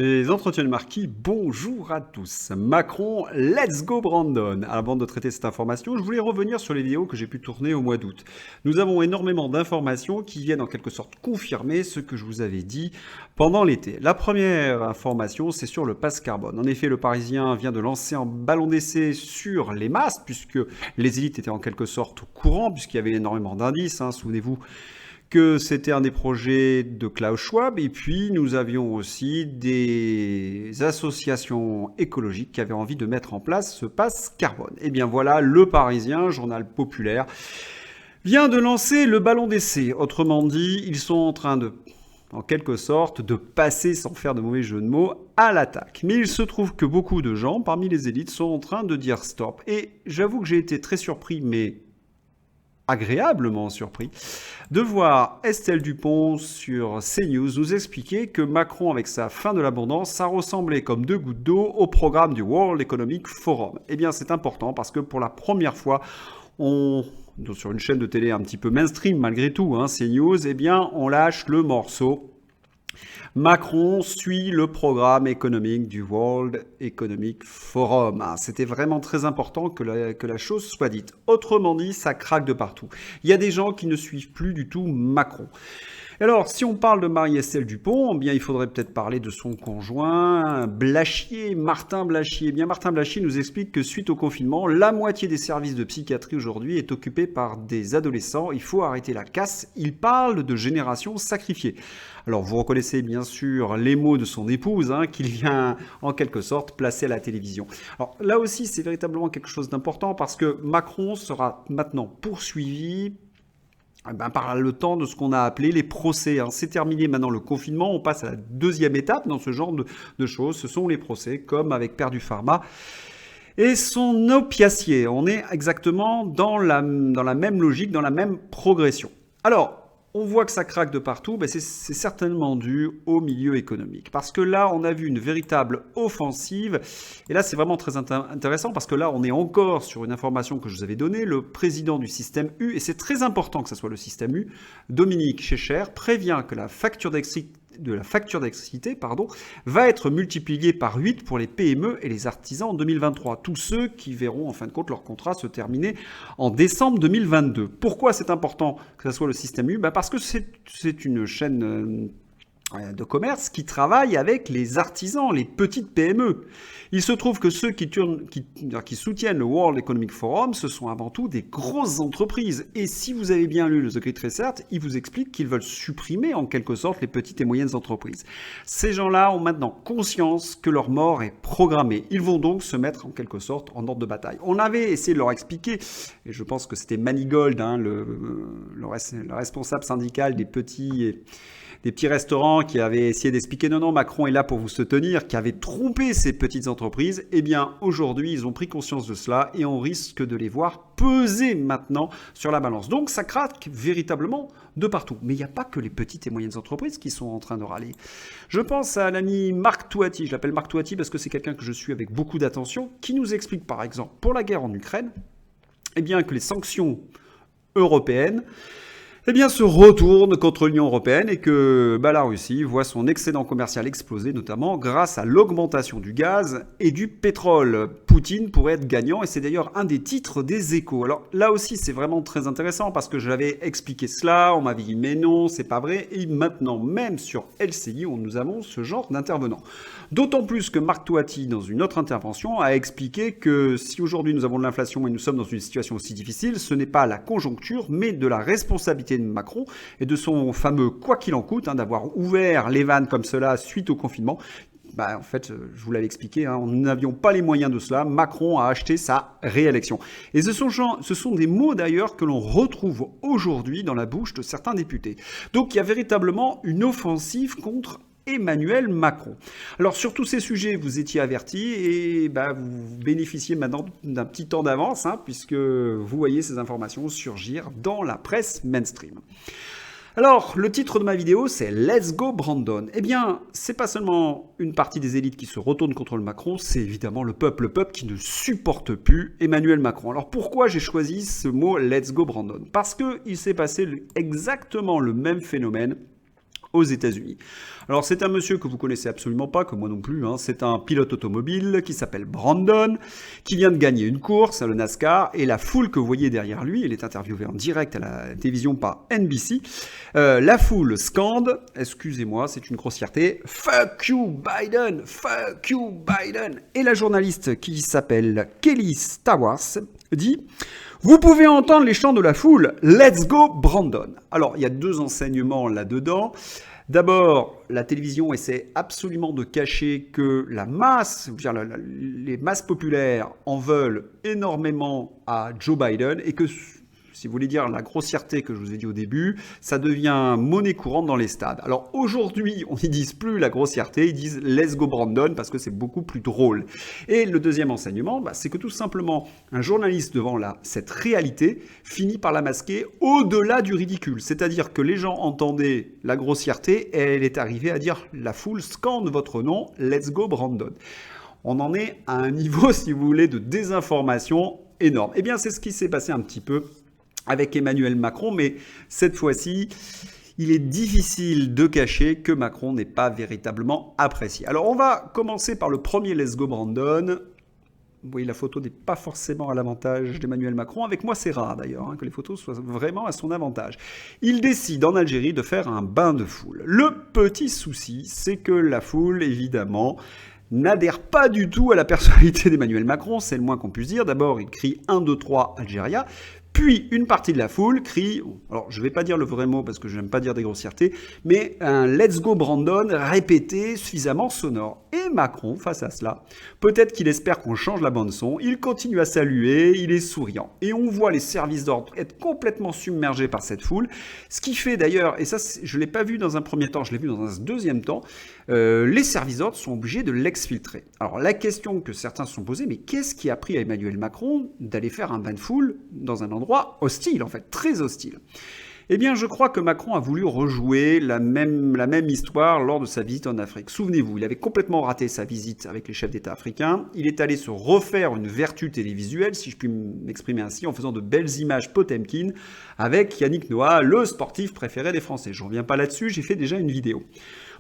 Les entretiens de marquis, bonjour à tous. Macron, let's go Brandon. Avant de traiter cette information, je voulais revenir sur les vidéos que j'ai pu tourner au mois d'août. Nous avons énormément d'informations qui viennent en quelque sorte confirmer ce que je vous avais dit pendant l'été. La première information, c'est sur le pass carbone. En effet, le Parisien vient de lancer un ballon d'essai sur les masques, puisque les élites étaient en quelque sorte au courant, puisqu'il y avait énormément d'indices, souvenez-vous que c'était un des projets de Klaus Schwab, et puis nous avions aussi des associations écologiques qui avaient envie de mettre en place ce pass carbone. Et bien voilà, Le Parisien, journal populaire, vient de lancer le ballon d'essai. Autrement dit, ils sont en train de, en quelque sorte, de passer, sans faire de mauvais jeu de mots, à l'attaque. Mais il se trouve que beaucoup de gens, parmi les élites, sont en train de dire stop. Et j'avoue que j'ai été très surpris, mais agréablement surpris, de voir Estelle Dupont sur CNews nous expliquer que Macron, avec sa fin de l'abondance, ça ressemblait comme deux gouttes d'eau au programme du World Economic Forum. Eh bien, c'est important parce que pour la première fois, sur une chaîne de télé un petit peu mainstream malgré tout, CNews, eh bien, on lâche le morceau. Macron suit le programme économique du World Economic Forum. C'était vraiment très important que la chose soit dite. Autrement dit, ça craque de partout. Il y a des gens qui ne suivent plus du tout Macron. Alors, si on parle de Marie-Estelle Dupont, eh bien, il faudrait peut-être parler de son conjoint, Blachier, Martin Blachier. Eh bien, Martin Blachier nous explique que suite au confinement, la moitié des services de psychiatrie aujourd'hui est occupée par des adolescents. Il faut arrêter la casse. Il parle de génération sacrifiée. Alors, vous reconnaissez bien sûr les mots de son épouse, qu'il vient en quelque sorte placer à la télévision. Alors, là aussi, c'est véritablement quelque chose d'important parce que Macron sera maintenant poursuivi par le temps de ce qu'on a appelé les procès. C'est terminé maintenant le confinement, on passe à la deuxième étape dans ce genre de choses, ce sont les procès, comme avec Perdu Pharma et son opiacier. On est exactement dans la même logique, dans la même progression. Alors, on voit que ça craque de partout, c'est certainement dû au milieu économique. Parce que là, on a vu une véritable offensive. Et là, c'est vraiment très intéressant parce que là, on est encore sur une information que je vous avais donnée. Le président du système U, et c'est très important que ce soit le système U, Dominique Schecher, prévient que la facture d'électricité va être multipliée par 8 pour les PME et les artisans en 2023. Tous ceux qui verront en fin de compte leur contrat se terminer en décembre 2022. Pourquoi c'est important que ce soit le système U ? Parce que c'est une chaîne de commerce qui travaille avec les artisans, les petites PME. Il se trouve que ceux qui soutiennent le World Economic Forum, ce sont avant tout des grosses entreprises. Et si vous avez bien lu le The Great Reset, ils vous expliquent qu'ils veulent supprimer en quelque sorte les petites et moyennes entreprises. Ces gens-là ont maintenant conscience que leur mort est programmée. Ils vont donc se mettre en quelque sorte en ordre de bataille. On avait essayé de leur expliquer, et je pense que c'était Manigold, le responsable syndical des petits restaurants qui avaient essayé d'expliquer non, Macron est là pour vous soutenir, qui avaient trompé ces petites entreprises. Eh bien, aujourd'hui, ils ont pris conscience de cela et on risque de les voir peser maintenant sur la balance. Donc, ça craque véritablement de partout. Mais il n'y a pas que les petites et moyennes entreprises qui sont en train de râler. Je pense à l'ami Marc Touati, je l'appelle Marc Touati parce que c'est quelqu'un que je suis avec beaucoup d'attention, qui nous explique par exemple, pour la guerre en Ukraine, eh bien, que les sanctions européennes se retourne contre l'Union européenne et que la Russie voit son excédent commercial exploser, notamment grâce à l'augmentation du gaz et du pétrole. Poutine pourrait être gagnant et c'est d'ailleurs un des titres des Échos. Alors là aussi, c'est vraiment très intéressant parce que j'avais expliqué cela, on m'avait dit mais non, c'est pas vrai. Et maintenant, même sur LCI, nous avons ce genre d'intervenants. D'autant plus que Marc Touati, dans une autre intervention, a expliqué que si aujourd'hui nous avons de l'inflation et nous sommes dans une situation aussi difficile, ce n'est pas la conjoncture, mais de la responsabilité de Macron et de son fameux quoi qu'il en coûte, d'avoir ouvert les vannes comme cela suite au confinement. En fait, je vous l'avais expliqué, nous n'avions pas les moyens de cela. Macron a acheté sa réélection. Et ce sont des mots d'ailleurs que l'on retrouve aujourd'hui dans la bouche de certains députés. Donc il y a véritablement une offensive contre Emmanuel Macron. Alors sur tous ces sujets, vous étiez avertis et vous bénéficiez maintenant d'un petit temps d'avance puisque vous voyez ces informations surgir dans la presse mainstream. Alors, le titre de ma vidéo, c'est Let's Go Brandon. Eh bien, c'est pas seulement une partie des élites qui se retourne contre le Macron, c'est évidemment le peuple qui ne supporte plus Emmanuel Macron. Alors pourquoi j'ai choisi ce mot Let's Go Brandon ? Parce qu'il s'est passé exactement le même phénomène aux États-Unis. Alors c'est un monsieur que vous connaissez absolument pas, que moi non plus, hein. C'est un pilote automobile qui s'appelle Brandon, qui vient de gagner une course à le NASCAR, et la foule que vous voyez derrière lui, il est interviewé en direct à la télévision par NBC, la foule scande, excusez-moi, c'est une grossièreté, Fuck you Biden, fuck you Biden, et la journaliste qui s'appelle Kelly Stowers dit: vous pouvez entendre les chants de la foule, let's go Brandon. Alors, il y a deux enseignements là-dedans. D'abord, la télévision essaie absolument de cacher que la masse, les masses populaires en veulent énormément à Joe Biden et que, si vous voulez dire la grossièreté que je vous ai dit au début, ça devient monnaie courante dans les stades. Alors aujourd'hui, on n'y disent plus la grossièreté, ils disent let's go Brandon parce que c'est beaucoup plus drôle. Et le deuxième enseignement, c'est que tout simplement, un journaliste devant cette réalité finit par la masquer au-delà du ridicule. C'est-à-dire que les gens entendaient la grossièreté et elle est arrivée à dire la foule scande votre nom, let's go Brandon. On en est à un niveau, si vous voulez, de désinformation énorme. Eh bien, c'est ce qui s'est passé un petit peu avec Emmanuel Macron, mais cette fois-ci, il est difficile de cacher que Macron n'est pas véritablement apprécié. Alors, on va commencer par le premier Let's Go Brandon. Vous voyez, la photo n'est pas forcément à l'avantage d'Emmanuel Macron. Avec moi, c'est rare d'ailleurs, que les photos soient vraiment à son avantage. Il décide en Algérie de faire un bain de foule. Le petit souci, c'est que la foule, évidemment, n'adhère pas du tout à la personnalité d'Emmanuel Macron, c'est le moins qu'on puisse dire. D'abord, il crie 1, 2, 3, Algéria. Puis, une partie de la foule crie, alors je ne vais pas dire le vrai mot parce que je n'aime pas dire des grossièretés, mais un Let's Go Brandon répété suffisamment sonore. Et Macron, face à cela, peut-être qu'il espère qu'on change la bande-son, il continue à saluer, il est souriant. Et on voit les services d'ordre être complètement submergés par cette foule, ce qui fait d'ailleurs, et ça je ne l'ai pas vu dans un premier temps, je l'ai vu dans un deuxième temps, les services d'ordre sont obligés de l'exfiltrer. Alors la question que certains se sont posés, mais qu'est-ce qui a pris à Emmanuel Macron d'aller faire un bain de foule dans un endroit hostile, en fait, très hostile? Eh bien, je crois que Macron a voulu rejouer la même histoire lors de sa visite en Afrique. Souvenez-vous, il avait complètement raté sa visite avec les chefs d'État africains. Il est allé se refaire une vertu télévisuelle, si je puis m'exprimer ainsi, en faisant de belles images Potemkin avec Yannick Noah, le sportif préféré des Français. Je ne reviens pas là-dessus, j'ai fait déjà une vidéo.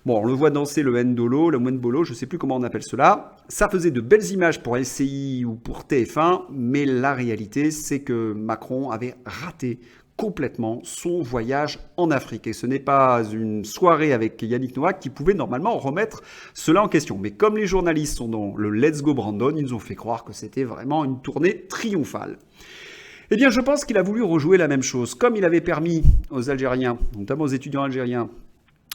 Bon, on le voit danser le Ndolo, le Mwenbolo, je ne sais plus comment on appelle cela. Ça faisait de belles images pour LCI ou pour TF1, mais la réalité, c'est que Macron avait raté complètement son voyage en Afrique. Et ce n'est pas une soirée avec Yannick Noah qui pouvait normalement remettre cela en question. Mais comme les journalistes sont dans le Let's Go Brandon, ils nous ont fait croire que c'était vraiment une tournée triomphale. Eh bien, je pense qu'il a voulu rejouer la même chose. Comme il avait permis aux Algériens, notamment aux étudiants algériens,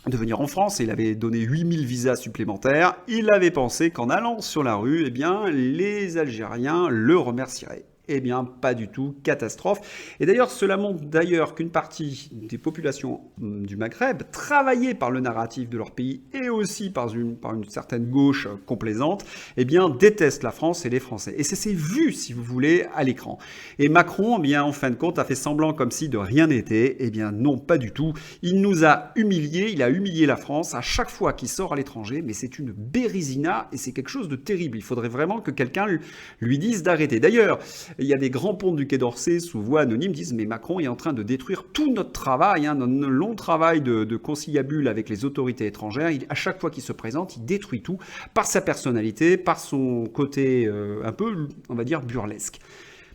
de venir en France, et il avait donné 8000 visas supplémentaires, il avait pensé qu'en allant sur la rue, eh bien, les Algériens le remercieraient. Eh bien, pas du tout, catastrophe. Et d'ailleurs, cela montre d'ailleurs qu'une partie des populations du Maghreb, travaillées par le narratif de leur pays et aussi par une certaine gauche complaisante, eh bien, détestent la France et les Français. Et c'est vu, si vous voulez, à l'écran. Et Macron, eh bien, en fin de compte, a fait semblant comme si de rien n'était. Eh bien, non, pas du tout. Il nous a humiliés, il a humilié la France à chaque fois qu'il sort à l'étranger, mais c'est une bérésina et c'est quelque chose de terrible. Il faudrait vraiment que quelqu'un lui dise d'arrêter. D'ailleurs, il y a des grands ponts du Quai d'Orsay sous voix anonyme disent mais Macron est en train de détruire tout notre travail, notre long travail de conciliabule avec les autorités étrangères. À chaque fois qu'il se présente, il détruit tout par sa personnalité, par son côté un peu, on va dire, burlesque.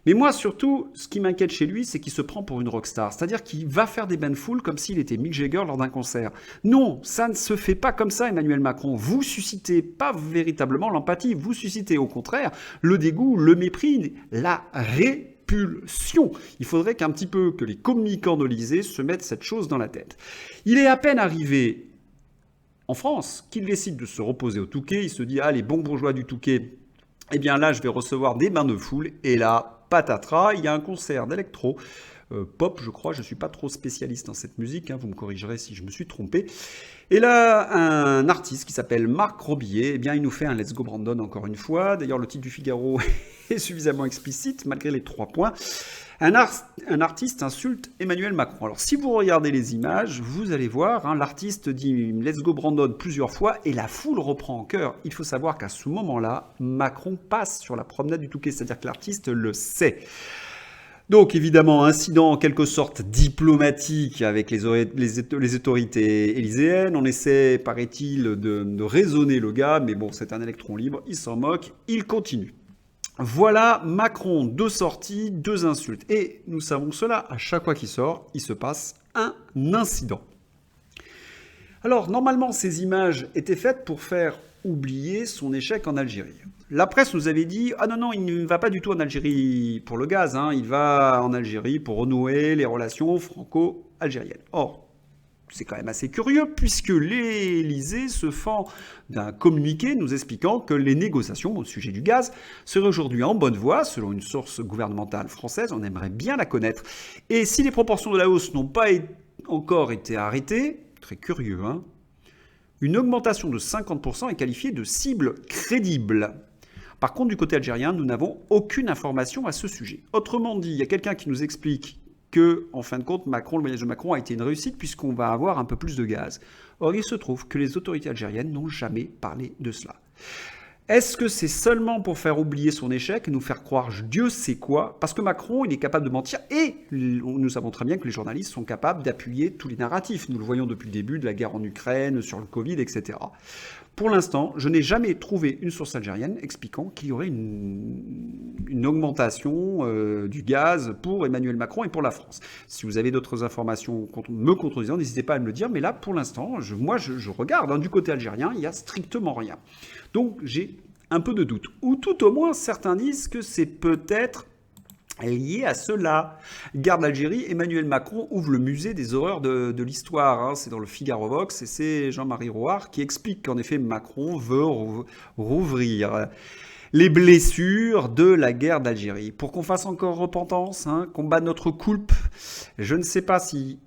Mais moi, surtout, ce qui m'inquiète chez lui, c'est qu'il se prend pour une rockstar. C'est-à-dire qu'il va faire des bains de foule comme s'il était Mick Jagger lors d'un concert. Non, ça ne se fait pas comme ça, Emmanuel Macron. Vous suscitez pas véritablement l'empathie. Vous suscitez au contraire le dégoût, le mépris, la répulsion. Il faudrait qu'un petit peu que les communicants de l'Élysée se mettent cette chose dans la tête. Il est à peine arrivé en France qu'il décide de se reposer au Touquet. Il se dit, ah, les bons bourgeois du Touquet, eh bien là, je vais recevoir des bains de foule. Et là, patatras, il y a un concert d'électro, pop, je crois, je ne suis pas trop spécialiste dans cette musique, vous me corrigerez si je me suis trompé. Et là, un artiste qui s'appelle Marc Robillet, eh bien, il nous fait un Let's Go Brandon encore une fois. D'ailleurs, le titre du Figaro est suffisamment explicite, malgré les 3 points. Un artiste insulte Emmanuel Macron. Alors, si vous regardez les images, vous allez voir, l'artiste dit « Let's go Brandon » plusieurs fois et la foule reprend en chœur. Il faut savoir qu'à ce moment-là, Macron passe sur la promenade du Touquet, c'est-à-dire que l'artiste le sait. Donc évidemment, incident en quelque sorte diplomatique avec les autorités élyséennes. On essaie, paraît-il, de raisonner le gars, mais bon, c'est un électron libre, il s'en moque, il continue. Voilà Macron, 2 sorties, 2 insultes. Et nous savons cela, à chaque fois qu'il sort, il se passe un incident. Alors, normalement, ces images étaient faites pour faire oublier son échec en Algérie. La presse nous avait dit « Ah non, il ne va pas du tout en Algérie pour le gaz, hein, il va en Algérie pour renouer les relations franco-algériennes. » Or, c'est quand même assez curieux puisque l'Élysée se fend d'un communiqué nous expliquant que les négociations au sujet du gaz seraient aujourd'hui en bonne voie, selon une source gouvernementale française, on aimerait bien la connaître. Et si les proportions de la hausse n'ont pas encore été arrêtées, très curieux, hein, une augmentation de 50% est qualifiée de cible crédible. Par contre, du côté algérien, nous n'avons aucune information à ce sujet. Autrement dit, il y a quelqu'un qui nous explique que, en fin de compte, le voyage de Macron a été une réussite puisqu'on va avoir un peu plus de gaz. Or, il se trouve que les autorités algériennes n'ont jamais parlé de cela. Est-ce que c'est seulement pour faire oublier son échec et nous faire croire Dieu sait quoi? Parce que Macron, il est capable de mentir et nous savons très bien que les journalistes sont capables d'appuyer tous les narratifs. Nous le voyons depuis le début de la guerre en Ukraine, sur le Covid, etc. Pour l'instant, je n'ai jamais trouvé une source algérienne expliquant qu'il y aurait une augmentation du gaz pour Emmanuel Macron et pour la France. Si vous avez d'autres informations me contredisant, n'hésitez pas à me le dire. Mais là, pour l'instant, je regarde. Hein, du côté algérien, il n'y a strictement rien. Donc, j'ai un peu de doute. Ou tout au moins, certains disent que c'est peut-être lié à cela. Garde d'Algérie, Emmanuel Macron ouvre le musée des horreurs de l'histoire. Hein. C'est dans le Figaro Vox et c'est Jean-Marie Rouard qui explique qu'en effet Macron veut rouvrir les blessures de la guerre d'Algérie. Pour qu'on fasse encore repentance, hein, qu'on batte notre coulpe, je ne sais pas si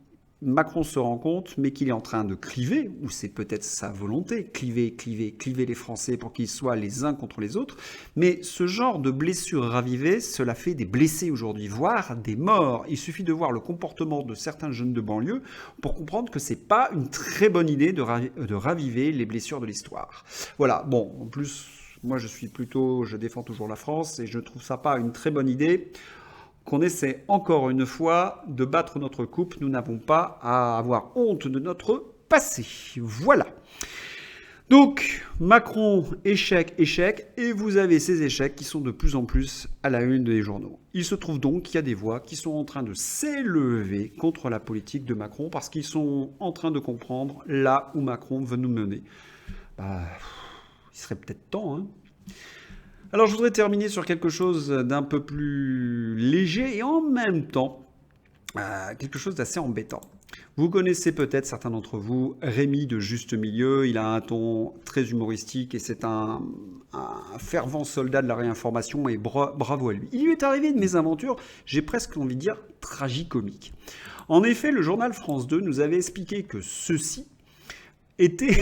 Macron se rend compte, mais qu'il est en train de cliver, ou c'est peut-être sa volonté, cliver les Français pour qu'ils soient les uns contre les autres. Mais ce genre de blessures ravivées, cela fait des blessés aujourd'hui, voire des morts. Il suffit de voir le comportement de certains jeunes de banlieue pour comprendre que c'est pas une très bonne idée de raviver les blessures de l'histoire. Voilà, bon, en plus, moi je défends toujours la France et je trouve ça pas une très bonne idée qu'on essaie encore une fois de battre notre coupe. Nous n'avons pas à avoir honte de notre passé. Voilà. Donc, Macron, échec, et vous avez ces échecs qui sont de plus en plus à la une des journaux. Il se trouve donc qu'il y a des voix qui sont en train de s'élever contre la politique de Macron parce qu'ils sont en train de comprendre là où Macron veut nous mener. Il serait peut-être temps, hein. Alors, je voudrais terminer sur quelque chose d'un peu plus léger et en même temps, quelque chose d'assez embêtant. Vous connaissez peut-être, certains d'entre vous, Rémi de Juste Milieu. Il a un ton très humoristique et c'est un fervent soldat de la réinformation et bravo à lui. Il lui est arrivé de mésaventures, j'ai presque envie de dire, tragicomiques. En effet, le journal France 2 nous avait expliqué que ceci était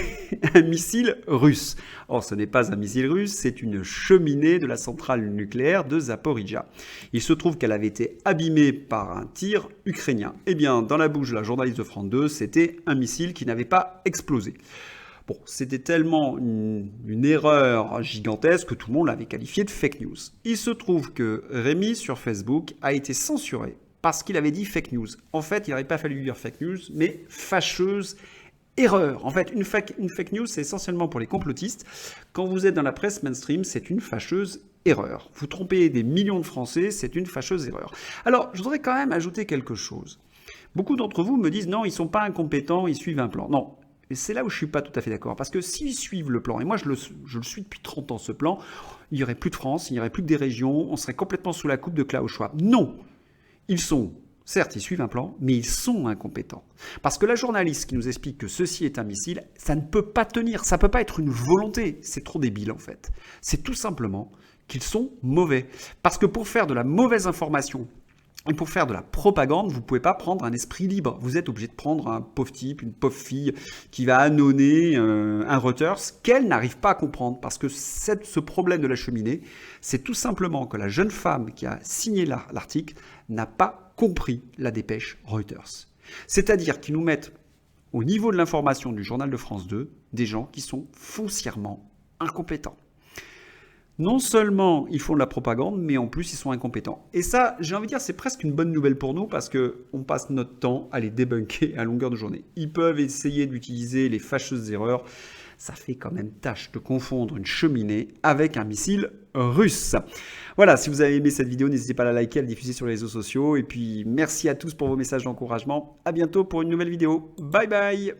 un missile russe. Or, ce n'est pas un missile russe, c'est une cheminée de la centrale nucléaire de Zaporijia. Il se trouve qu'elle avait été abîmée par un tir ukrainien. Eh bien, dans la bouche de la journaliste de France 2, c'était un missile qui n'avait pas explosé. Bon, c'était tellement une erreur gigantesque que tout le monde l'avait qualifié de fake news. Il se trouve que Rémi, sur Facebook, a été censuré parce qu'il avait dit fake news. En fait, il n'aurait pas fallu dire fake news, mais fâcheuse erreur. En fait, une fake news, c'est essentiellement pour les complotistes. Quand vous êtes dans la presse mainstream, c'est une fâcheuse erreur. Vous trompez des millions de Français, c'est une fâcheuse erreur. Alors, je voudrais quand même ajouter quelque chose. Beaucoup d'entre vous me disent, non, ils ne sont pas incompétents, ils suivent un plan. Non, et c'est là où je ne suis pas tout à fait d'accord. Parce que s'ils suivent le plan, et moi je le suis depuis 30 ans ce plan, il n'y aurait plus de France, il n'y aurait plus que des régions, on serait complètement sous la coupe de Klaus Schwab. Non, certes, ils suivent un plan, mais ils sont incompétents. Parce que la journaliste qui nous explique que ceci est un missile, ça ne peut pas tenir, ça ne peut pas être une volonté. C'est trop débile en fait. C'est tout simplement qu'ils sont mauvais. Parce que pour faire de la mauvaise information et pour faire de la propagande, vous ne pouvez pas prendre un esprit libre. Vous êtes obligé de prendre un pauvre type, une pauvre fille qui va annoncer un Reuters qu'elle n'arrive pas à comprendre. Parce que ce problème de la cheminée, c'est tout simplement que la jeune femme qui a signé l'article n'a pas compris la dépêche Reuters. C'est-à-dire qu'ils nous mettent au niveau de l'information du journal de France 2 des gens qui sont foncièrement incompétents. Non seulement ils font de la propagande, mais en plus ils sont incompétents. Et ça, j'ai envie de dire, c'est presque une bonne nouvelle pour nous parce que on passe notre temps à les débunker à longueur de journée. Ils peuvent essayer d'utiliser les fâcheuses erreurs. Ça fait quand même tâche de confondre une cheminée avec un missile russe. Voilà, si vous avez aimé cette vidéo, n'hésitez pas à la liker, à la diffuser sur les réseaux sociaux. Et puis merci à tous pour vos messages d'encouragement. À bientôt pour une nouvelle vidéo. Bye bye.